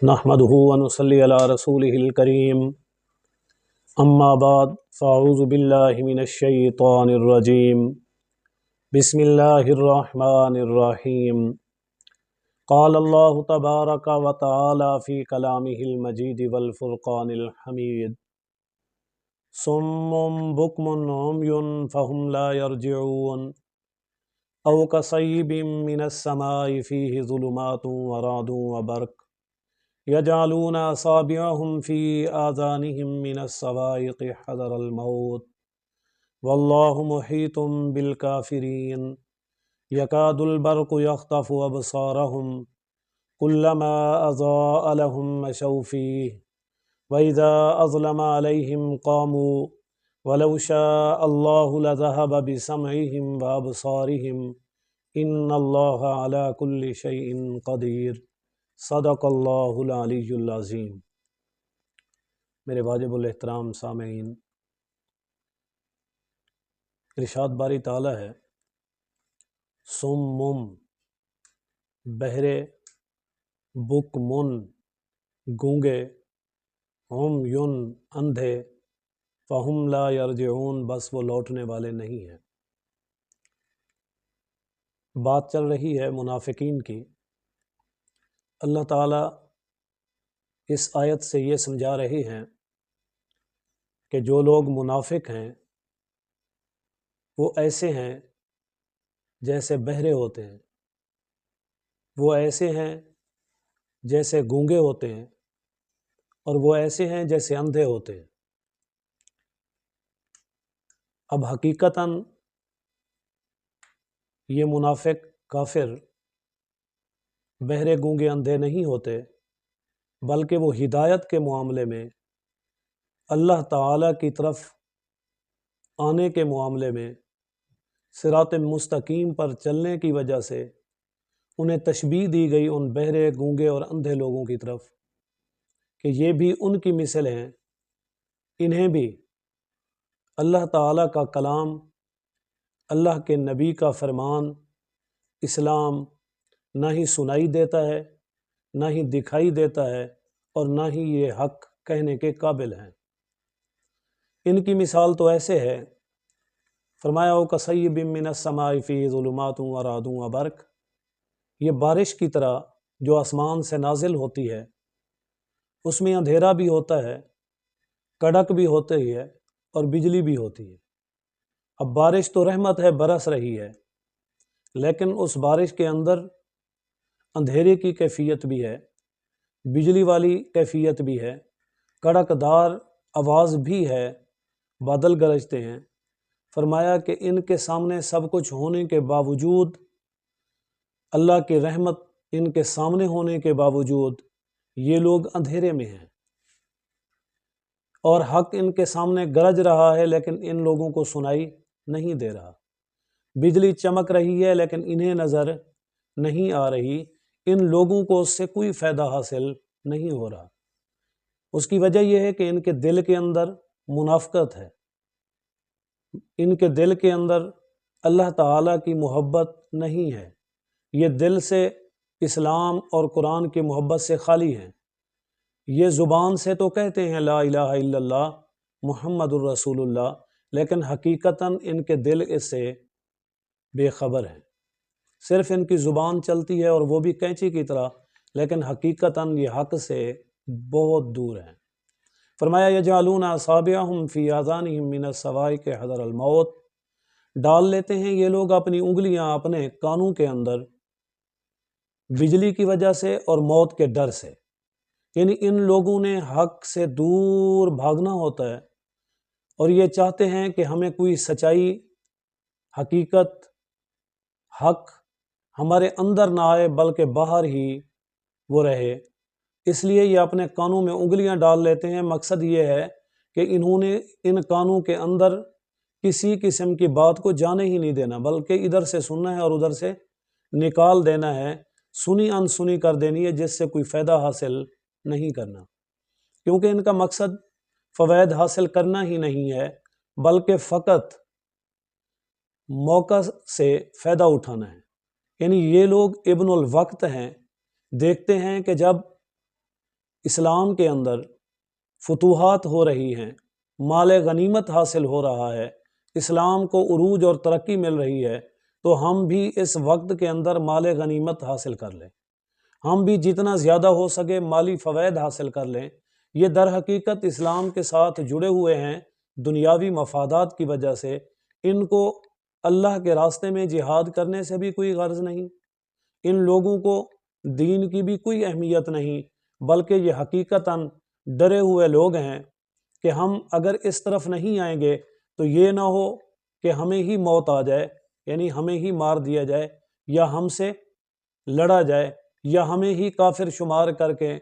نحمده ونصلي على رسوله الكريم اما بعد فاعوذ بالله من الشيطان الرجيم بسم الله الرحمن الرحيم قال الله تبارك وتعالى في كلامه المجيد والفرقان الحميد صم بكم عمي فهم لا يرجعون او كصيب من السماء فيه ظلمات ورعد وبرق يجعلون أصابعهم في آذانهم من الصواعق حذر الموت والله محيط بالكافرين يكاد البرق يخطف أبصارهم كلما أضاء لهم مشوا فيه وإذا أظلم عليهم قاموا ولو شاء الله لذهب بسمعهم وأبصارهم إن الله على كل شيء قدير صدق اللہ العلی العظیم۔ میرے واجب الاحترام سامعین، ارشاد باری تعالیٰ ہے صم بہرے، بکمن گونگے، عمیٌ اندھے، فہم لا یرجعون بس وہ لوٹنے والے نہیں ہیں۔ بات چل رہی ہے منافقین کی۔ اللہ تعالیٰ اس آیت سے یہ سمجھا رہے ہیں کہ جو لوگ منافق ہیں وہ ایسے ہیں جیسے بہرے ہوتے ہیں، وہ ایسے ہیں جیسے گونگے ہوتے ہیں، اور وہ ایسے ہیں جیسے اندھے ہوتے ہیں۔ اب حقیقتاً یہ منافق کافر بہرے گونگے اندھے نہیں ہوتے، بلکہ وہ ہدایت کے معاملے میں، اللہ تعالیٰ کی طرف آنے کے معاملے میں، صراط مستقیم پر چلنے کی وجہ سے انہیں تشبیہ دی گئی ان بہرے گونگے اور اندھے لوگوں کی طرف کہ یہ بھی ان کی مثل ہیں، انہیں بھی اللہ تعالیٰ کا کلام، اللہ کے نبی کا فرمان، اسلام نہ ہی سنائی دیتا ہے، نہ ہی دکھائی دیتا ہے، اور نہ ہی یہ حق کہنے کے قابل ہیں۔ ان کی مثال تو ایسے ہے، فرمایا وَكَصَيِّبٍ مِّنَ السَّمَاءِ فِيهِ ظُلُمَاتٌ وَرَعْدٌ وَبَرْقٌ، یہ بارش کی طرح جو آسمان سے نازل ہوتی ہے، اس میں اندھیرا بھی ہوتا ہے، کڑک بھی ہوتی ہے، اور بجلی بھی ہوتی ہے۔ اب بارش تو رحمت ہے، برس رہی ہے، لیکن اس بارش کے اندر اندھیرے کی کیفیت بھی ہے، بجلی والی کیفیت بھی ہے، کڑک دار آواز بھی ہے، بادل گرجتے ہیں۔ فرمایا کہ ان کے سامنے سب کچھ ہونے کے باوجود، اللہ کی رحمت ان کے سامنے ہونے کے باوجود، یہ لوگ اندھیرے میں ہیں، اور حق ان کے سامنے گرج رہا ہے لیکن ان لوگوں کو سنائی نہیں دے رہا۔ بجلی چمک رہی ہے لیکن انہیں نظر نہیں آ رہی، ان لوگوں کو اس سے کوئی فائدہ حاصل نہیں ہو رہا۔ اس کی وجہ یہ ہے کہ ان کے دل کے اندر منافقت ہے، ان کے دل کے اندر اللہ تعالیٰ کی محبت نہیں ہے، یہ دل سے اسلام اور قرآن کی محبت سے خالی ہیں۔ یہ زبان سے تو کہتے ہیں لا الہ الا اللہ محمد الرسول اللہ، لیکن حقیقتاً ان کے دل اس سے بے خبر ہیں۔ صرف ان کی زبان چلتی ہے، اور وہ بھی کینچی کی طرح، لیکن حقیقتاً یہ حق سے بہت دور ہیں۔ فرمایا یجعلون اصابعهم فی آذانہم من الصواعق حذر الموت، ڈال لیتے ہیں یہ لوگ اپنی انگلیاں اپنے کانوں کے اندر بجلی کی وجہ سے اور موت کے ڈر سے، یعنی ان لوگوں نے حق سے دور بھاگنا ہوتا ہے، اور یہ چاہتے ہیں کہ ہمیں کوئی سچائی، حقیقت، حق ہمارے اندر نہ آئے بلکہ باہر ہی وہ رہے، اس لیے یہ اپنے کانوں میں انگلیاں ڈال لیتے ہیں۔ مقصد یہ ہے کہ انہوں نے ان کانوں کے اندر کسی قسم کی بات کو جانے ہی نہیں دینا، بلکہ ادھر سے سننا ہے اور ادھر سے نکال دینا ہے، سنی انسنی کر دینی ہے، جس سے کوئی فائدہ حاصل نہیں کرنا، کیونکہ ان کا مقصد فوائد حاصل کرنا ہی نہیں ہے، بلکہ فقط موقع سے فائدہ اٹھانا ہے۔ یعنی یہ لوگ ابن الوقت ہیں، دیکھتے ہیں کہ جب اسلام کے اندر فتوحات ہو رہی ہیں، مال غنیمت حاصل ہو رہا ہے، اسلام کو عروج اور ترقی مل رہی ہے، تو ہم بھی اس وقت کے اندر مال غنیمت حاصل کر لیں، ہم بھی جتنا زیادہ ہو سکے مالی فوائد حاصل کر لیں۔ یہ در حقیقت اسلام کے ساتھ جڑے ہوئے ہیں دنیاوی مفادات کی وجہ سے، ان کو اللہ کے راستے میں جہاد کرنے سے بھی کوئی غرض نہیں، ان لوگوں کو دین کی بھی کوئی اہمیت نہیں، بلکہ یہ حقیقتاً ڈرے ہوئے لوگ ہیں کہ ہم اگر اس طرف نہیں آئیں گے تو یہ نہ ہو کہ ہمیں ہی موت آ جائے، یعنی ہمیں ہی مار دیا جائے، یا ہم سے لڑا جائے، یا ہمیں ہی کافر شمار کر کے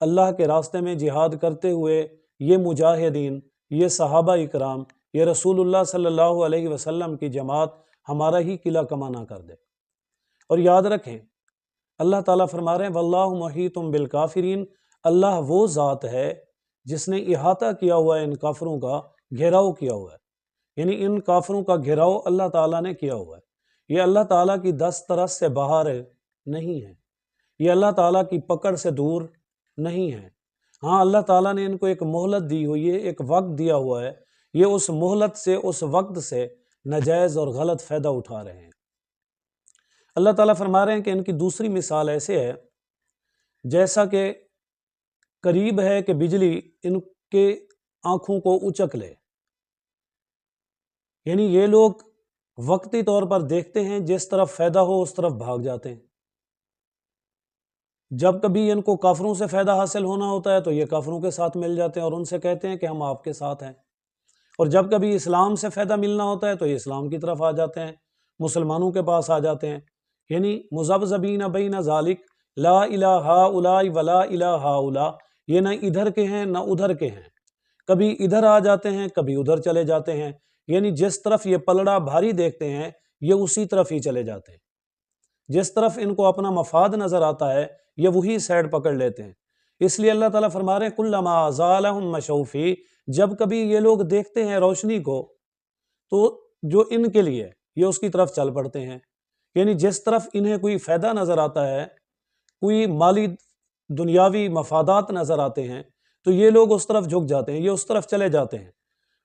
اللہ کے راستے میں جہاد کرتے ہوئے یہ مجاہدین، یہ صحابہ اکرام، یہ رسول اللہ صلی اللہ علیہ وسلم کی جماعت ہمارا ہی قلعہ کما نہ کر دے۔ اور یاد رکھیں اللہ تعالیٰ فرما رہے ہیں واللہ محیط بالکافرین، اللہ وہ ذات ہے جس نے احاطہ کیا ہوا ہے ان کافروں کا، گھیراؤ کیا ہوا ہے، یعنی ان کافروں کا گھیراؤ اللہ تعالیٰ نے کیا ہوا ہے۔ یہ اللہ تعالیٰ کی دسترس سے باہر نہیں ہے، یہ اللہ تعالیٰ کی پکڑ سے دور نہیں ہے۔ ہاں اللہ تعالیٰ نے ان کو ایک مہلت دی ہوئی ہے، ایک وقت دیا ہوا ہے، یہ اس مہلت سے، اس وقت سے ناجائز اور غلط فائدہ اٹھا رہے ہیں۔ اللہ تعالیٰ فرما رہے ہیں کہ ان کی دوسری مثال ایسے ہے جیسا کہ قریب ہے کہ بجلی ان کے آنکھوں کو اچک لے، یعنی یہ لوگ وقتی طور پر دیکھتے ہیں، جس طرف فائدہ ہو اس طرف بھاگ جاتے ہیں۔ جب کبھی ان کو کافروں سے فائدہ حاصل ہونا ہوتا ہے تو یہ کافروں کے ساتھ مل جاتے ہیں اور ان سے کہتے ہیں کہ ہم آپ کے ساتھ ہیں، اور جب کبھی اسلام سے فائدہ ملنا ہوتا ہے تو یہ اسلام کی طرف آ جاتے ہیں، مسلمانوں کے پاس آ جاتے ہیں۔ یعنی مذبذبین بین ذالک لا الہ ہؤلاء ولا الہ ہؤلاء، یہ نہ ادھر کے ہیں نہ ادھر کے ہیں، کبھی ادھر آ جاتے ہیں کبھی ادھر چلے جاتے ہیں، یعنی جس طرف یہ پلڑا بھاری دیکھتے ہیں یہ اسی طرف ہی چلے جاتے ہیں، جس طرف ان کو اپنا مفاد نظر آتا ہے یہ وہی سائڈ پکڑ لیتے ہیں۔ اس لیے اللہ تعالیٰ فرما رہے ہیں کلما ازالہم مشوا فیہ، جب کبھی یہ لوگ دیکھتے ہیں روشنی کو تو جو ان کے لیے یہ اس کی طرف چل پڑتے ہیں، یعنی جس طرف انہیں کوئی فائدہ نظر آتا ہے، کوئی مالی دنیاوی مفادات نظر آتے ہیں تو یہ لوگ اس طرف جھک جاتے ہیں، یہ اس طرف چلے جاتے ہیں۔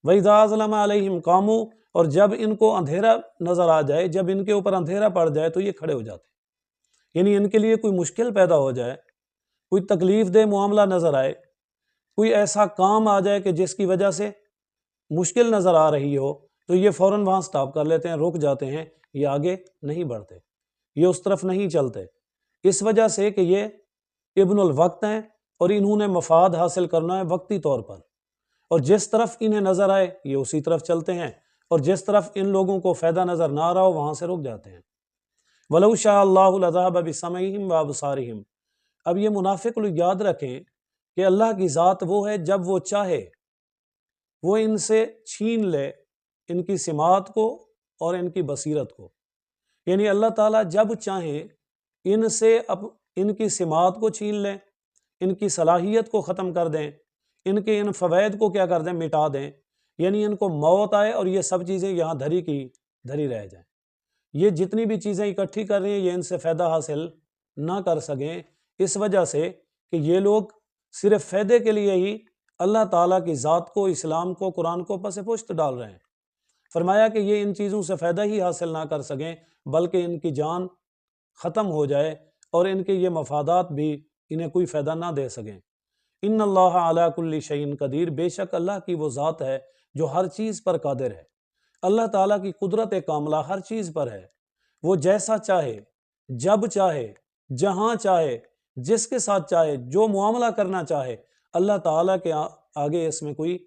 وَإِذَا أَظْلَمَ عَلَيْهِمْ قَامُوا، اور جب ان کو اندھیرا نظر آ جائے، جب ان کے اوپر اندھیرا پڑ جائے تو یہ کھڑے ہو جاتے ہیں، یعنی ان کے لیے کوئی مشکل پیدا ہو جائے، کوئی تکلیف دہ معاملہ نظر آئے، کوئی ایسا کام آ جائے کہ جس کی وجہ سے مشکل نظر آ رہی ہو تو یہ فوراً وہاں سٹاپ کر لیتے ہیں، رک جاتے ہیں، یہ آگے نہیں بڑھتے، یہ اس طرف نہیں چلتے، اس وجہ سے کہ یہ ابن الوقت ہیں اور انہوں نے مفاد حاصل کرنا ہے وقتی طور پر، اور جس طرف انہیں نظر آئے یہ اسی طرف چلتے ہیں، اور جس طرف ان لوگوں کو فائدہ نظر نہ آ رہا ہو وہاں سے رک جاتے ہیں۔ وَلَوْ شَاءَ اللَّهُ لَذَهَبَ بِسَمْعِهِمْ وَأَبْصَارِهِمْ، اب یہ منافق لوگ یاد رکھیں کہ اللہ کی ذات وہ ہے جب وہ چاہے وہ ان سے چھین لے ان کی سماعت کو اور ان کی بصیرت کو، یعنی اللہ تعالیٰ جب چاہیں ان سے ان کی سماعت کو چھین لیں، ان کی صلاحیت کو ختم کر دیں، ان کے ان فوائد کو کیا کر دیں، مٹا دیں، یعنی ان کو موت آئے اور یہ سب چیزیں یہاں دھری کی دھری رہ جائیں، یہ جتنی بھی چیزیں اکٹھی کر رہی ہیں یہ ان سے فائدہ حاصل نہ کر سکیں، اس وجہ سے کہ یہ لوگ صرف فائدے کے لیے ہی اللہ تعالیٰ کی ذات کو، اسلام کو، قرآن کو پس پشت ڈال رہے ہیں۔ فرمایا کہ یہ ان چیزوں سے فائدہ ہی حاصل نہ کر سکیں بلکہ ان کی جان ختم ہو جائے اور ان کے یہ مفادات بھی انہیں کوئی فائدہ نہ دے سکیں۔ ان اللہ علی کل شیء قدیر، بے شک اللہ کی وہ ذات ہے جو ہر چیز پر قادر ہے، اللہ تعالیٰ کی قدرت کاملہ ہر چیز پر ہے، وہ جیسا چاہے، جب چاہے، جہاں چاہے، جس کے ساتھ چاہے، جو معاملہ کرنا چاہے، اللہ تعالیٰ کے آگے اس میں کوئی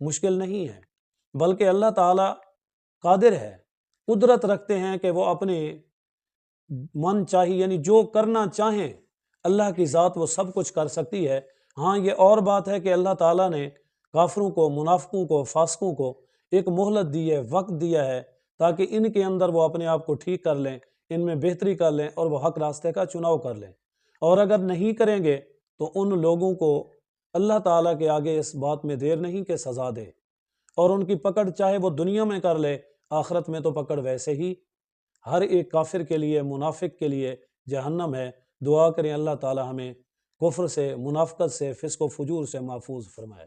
مشکل نہیں ہے، بلکہ اللہ تعالیٰ قادر ہے، قدرت رکھتے ہیں کہ وہ اپنے من چاہی، یعنی جو کرنا چاہیں اللہ کی ذات وہ سب کچھ کر سکتی ہے۔ ہاں یہ اور بات ہے کہ اللہ تعالیٰ نے کافروں کو، منافقوں کو، فاسقوں کو ایک مہلت دی ہے، وقت دیا ہے تاکہ ان کے اندر وہ اپنے آپ کو ٹھیک کر لیں، ان میں بہتری کر لیں اور وہ حق راستے کا چناؤ کر لیں، اور اگر نہیں کریں گے تو ان لوگوں کو اللہ تعالیٰ کے آگے اس بات میں دیر نہیں کہ سزا دے، اور ان کی پکڑ چاہے وہ دنیا میں کر لے، آخرت میں تو پکڑ ویسے ہی ہر ایک کافر کے لیے، منافق کے لیے جہنم ہے۔ دعا کریں اللہ تعالیٰ ہمیں کفر سے، منافقت سے، فسق و فجور سے محفوظ فرمائے۔